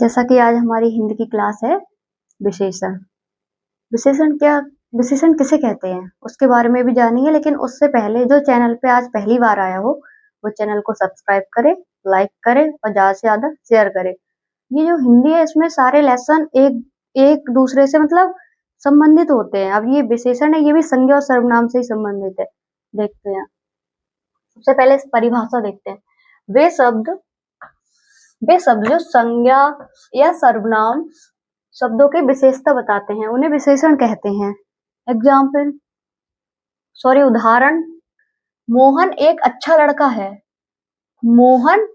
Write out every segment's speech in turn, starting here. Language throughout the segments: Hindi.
जैसा कि आज हमारी हिंदी की क्लास है विशेषण। विशेषण किसे कहते हैं उसके बारे में भी जानेंगे, लेकिन उससे पहले जो चैनल पे आज पहली बार आया हो वो चैनल को सब्सक्राइब करे, लाइक करे और ज्यादा से ज्यादा शेयर करे। ये जो हिंदी है इसमें सारे लेसन एक एक दूसरे से मतलब संबंधित होते हैं। अब ये विशेषण है, ये भी संज्ञा और सर्वनाम से ही संबंधित है। देखते हैं, सबसे पहले इस परिभाषा देखते हैं। वे शब्द जो संज्ञा या सर्वनाम शब्दों की विशेषता बताते हैं उन्हें विशेषण कहते हैं। उदाहरण, मोहन एक अच्छा लड़का है। मोहन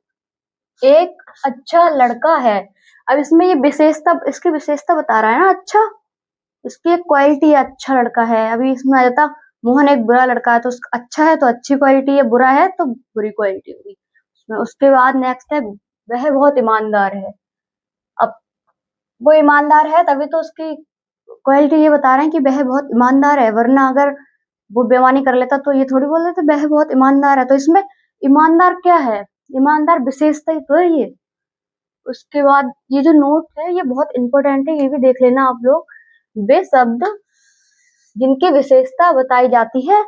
एक अच्छा लड़का है। अब इसमें ये विशेषता, इसकी विशेषता बता रहा है ना, अच्छा, इसकी एक क्वालिटी है, अच्छा लड़का है। अभी इसमें आ जाता मोहन एक बुरा लड़का है, तो अच्छा है तो अच्छी क्वालिटी है, बुरा है तो बुरी क्वालिटी होगी उसमें। उसके बाद नेक्स्ट है, वह बहुत ईमानदार है। अब वो ईमानदार है तभी तो उसकी क्वालिटी ये बता रहे हैं कि वह बहुत ईमानदार है, वरना अगर वो बेईमानी कर लेता तो ये थोड़ी बोल देते वह बहुत ईमानदार है। तो इसमें ईमानदार क्या है, ईमानदार विशेषता ही तो है ये। उसके बाद ये जो नोट है ये बहुत इंपॉर्टेंट है, ये भी देख लेना आप लोग। वे शब्द जिनकी विशेषता बताई जाती है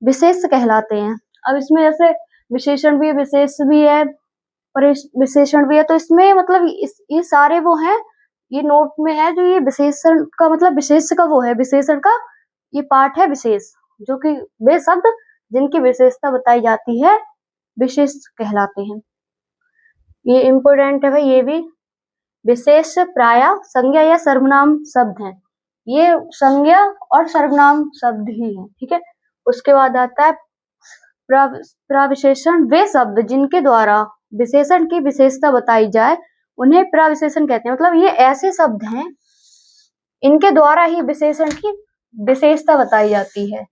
विशेष कहलाते हैं। अब इसमें जैसे विशेषण भी है, विशेष भी है और विशेषण भी है, तो इसमें मतलब ये सारे वो हैं, ये नोट में है जो ये विशेषण का मतलब विशेष का वो है, विशेषण का ये पार्ट है विशेष, जो कि वे शब्द जिनकी विशेषता बताई जाती है विशेष कहलाते हैं। ये इम्पोर्टेंट है भाई, ये भी। विशेष प्रायः संज्ञा या सर्वनाम शब्द हैं, ये संज्ञा और सर्वनाम शब्द ही है, ठीक है। उसके बाद आता है प्रविशेषण। वे शब्द जिनके द्वारा विशेषण की विशेषता बताई जाए उन्हें प्रविशेषण कहते हैं। मतलब ये ऐसे शब्द हैं इनके द्वारा ही विशेषण की विशेषता बताई जाती है,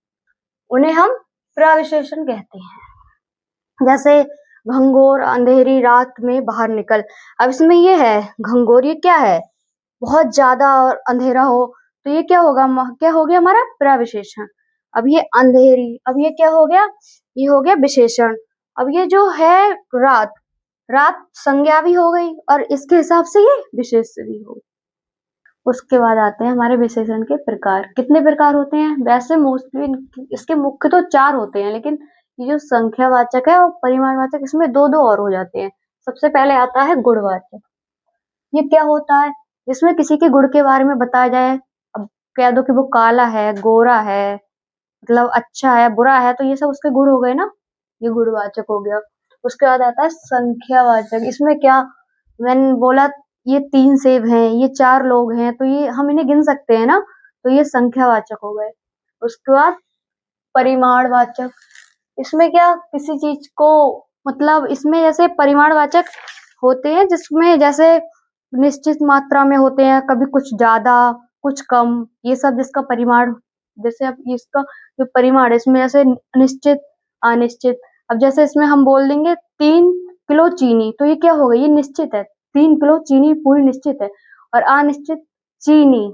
उन्हें हम प्रविशेषण कहते हैं। जैसे घंघोर अंधेरी रात में बाहर निकल। अब इसमें ये है घंघोर, ये क्या है, बहुत ज्यादा और अंधेरा हो, तो ये क्या होगा, क्या हो गया हमारा प्रविशेषण। अब ये अंधेरी, अब ये क्या हो गया, ये हो गया विशेषण। अब ये जो है रात, रात संज्ञा भी हो गई और इसके हिसाब से ये विशेष भी हो गई। उसके बाद आते हैं हमारे विशेषण के प्रकार। कितने प्रकार होते हैं, वैसे मोस्टली इसके मुख्य तो 4 होते हैं, लेकिन ये जो संख्यावाचक है और परिमाणवाचक इसमें 2-2 और हो जाते हैं। सबसे पहले आता है गुणवाचक। ये क्या होता है, जिसमें किसी के गुण के बारे में बताया जाए। अब कह दो कि वो काला है, गोरा है, मतलब अच्छा है, बुरा है, तो ये सब उसके गुण हो गए ना, ये गुणवाचक हो गया। उसके बाद आता है संख्यावाचक। इसमें क्या, मैंने बोला ये 3 सेब हैं, ये 4 लोग हैं, तो ये हम इन्हें गिन सकते हैं ना, तो ये संख्यावाचक हो गए। उसके बाद परिमाणवाचक। इसमें क्या, किसी चीज को मतलब इसमें जैसे परिमाणवाचक होते हैं जिसमें जैसे निश्चित मात्रा में होते हैं, कभी कुछ ज्यादा कुछ कम, ये सब जिसका परिमाण, जैसे अब इसका जो परिमाण है इसमें जैसे निश्चित अनिश्चित। अब जैसे इसमें हम बोल देंगे 3 किलो चीनी, तो ये क्या होगा, ये निश्चित है, 3 किलो चीनी पूरी निश्चित है। और अनिश्चित चीनी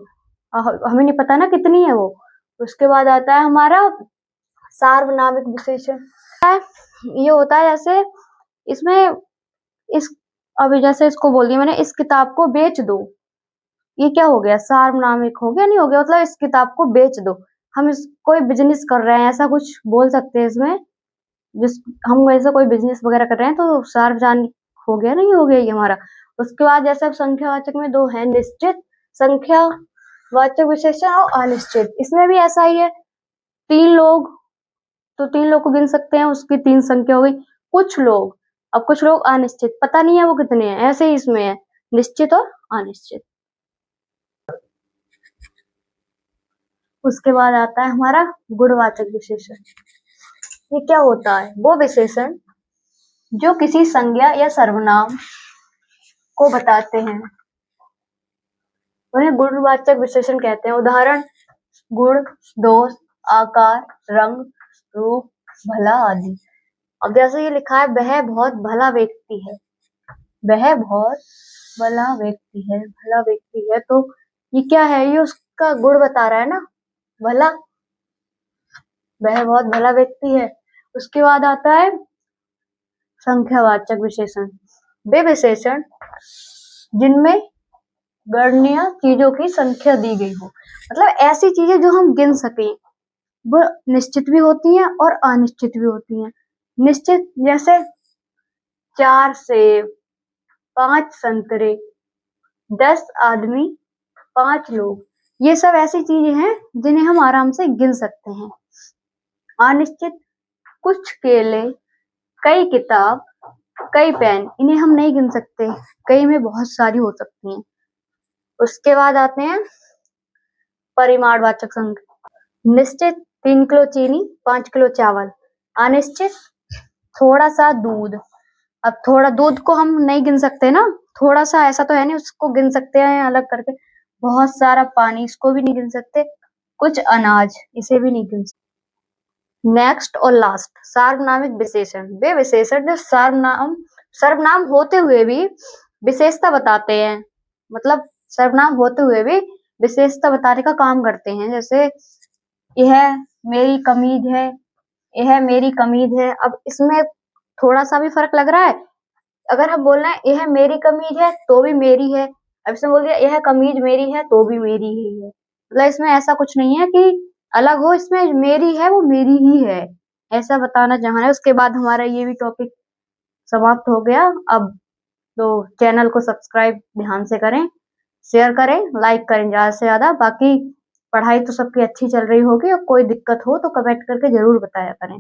हमें नहीं पता ना कितनी है वो। उसके बाद आता है हमारा सार्वनामिक विशेषण। ये होता है जैसे इसमें इस, अभी जैसे इसको बोल दिया मैंने, इस किताब को बेच दो, ये क्या हो गया, सार्वनामिक हो गया, नहीं हो गया, मतलब इस किताब को बेच दो। हम इस कोई बिजनेस कर रहे हैं ऐसा कुछ बोल सकते हैं इसमें, जिस हम ऐसा कोई बिजनेस वगैरह कर रहे हैं तो सार्वजनिक हो गया, नहीं हो गया ये हमारा। उसके बाद जैसे अब संख्यावाचक में 2 है, निश्चित संख्यावाचक विशेषण और अनिश्चित। इसमें भी ऐसा ही है, 3 लोग, तो 3 लोग को गिन सकते हैं, उसकी 3 संख्या हो गई। कुछ लोग, अब कुछ लोग अनिश्चित, पता नहीं है वो कितने हैं, ऐसे ही इसमें है निश्चित और अनिश्चित। उसके बाद आता है हमारा गुणवाचक विशेषण। ये क्या होता है, वो विशेषण जो किसी संज्ञा या सर्वनाम को बताते हैं उन्हें गुणवाचक विशेषण कहते हैं। उदाहरण, गुण, दोष, आकार, रंग, रूप, भला आदि। अब जैसे ये लिखा है, वह बहुत भला व्यक्ति है, वह बहुत भला व्यक्ति है, भला व्यक्ति है, तो ये क्या है, ये उसका गुण बता रहा है ना, भला, वह बहुत भला व्यक्ति है। उसके बाद आता है संख्यावाचक विशेषण। वे विशेषण जिनमें गणनीय चीजों की संख्या दी गई हो। मतलब ऐसी चीजें जो हम गिन सकें, वो निश्चित भी होती हैं और अनिश्चित भी होती हैं। निश्चित जैसे 4 सेब, 5 संतरे, 10 आदमी, 5 लोग, ये सब ऐसी चीजें हैं जिन्हें हम आराम से गिन सकते हैं। अनिश्चित कुछ केले, कई किताब, कई पेन, इन्हें हम नहीं गिन सकते, कई में बहुत सारी हो सकती हैं। उसके बाद आते हैं परिमाणवाचक संख्या। निश्चित 3 किलो चीनी, 5 किलो चावल। अनिश्चित थोड़ा सा दूध। अब थोड़ा दूध को हम नहीं गिन सकते ना, थोड़ा सा ऐसा तो है नहीं, उसको गिन सकते हैं अलग करके। बहुत सारा पानी, इसको भी नहीं गिन सकते। कुछ अनाज, इसे भी नहीं गिन सकते। नेक्स्ट और लास्ट, सार्वनामिक विशेषण। वे विशेषण जो सर्वनाम होते हुए भी विशेषता बताते हैं, मतलब सर्वनाम होते हुए भी विशेषता बताने का काम करते हैं। जैसे यह मेरी कमीज है, यह मेरी कमीज है। अब इसमें थोड़ा सा भी फर्क लग रहा है। अगर हम बोल रहे हैं यह मेरी कमीज है तो भी मेरी है, अब इसमें बोल दिया यह कमीज मेरी है तो भी मेरी ही है। मतलब इसमें ऐसा कुछ नहीं है कि अलग हो, इसमें मेरी है वो मेरी ही है, ऐसा बताना चाह रहे हैं। उसके बाद हमारा ये भी टॉपिक समाप्त हो गया। अब तो चैनल को सब्सक्राइब ध्यान से करें, शेयर करें, लाइक करें ज्यादा से ज्यादा। बाकी पढ़ाई तो सबकी अच्छी चल रही होगी, और कोई दिक्कत हो तो कमेंट करके जरूर बताया करें।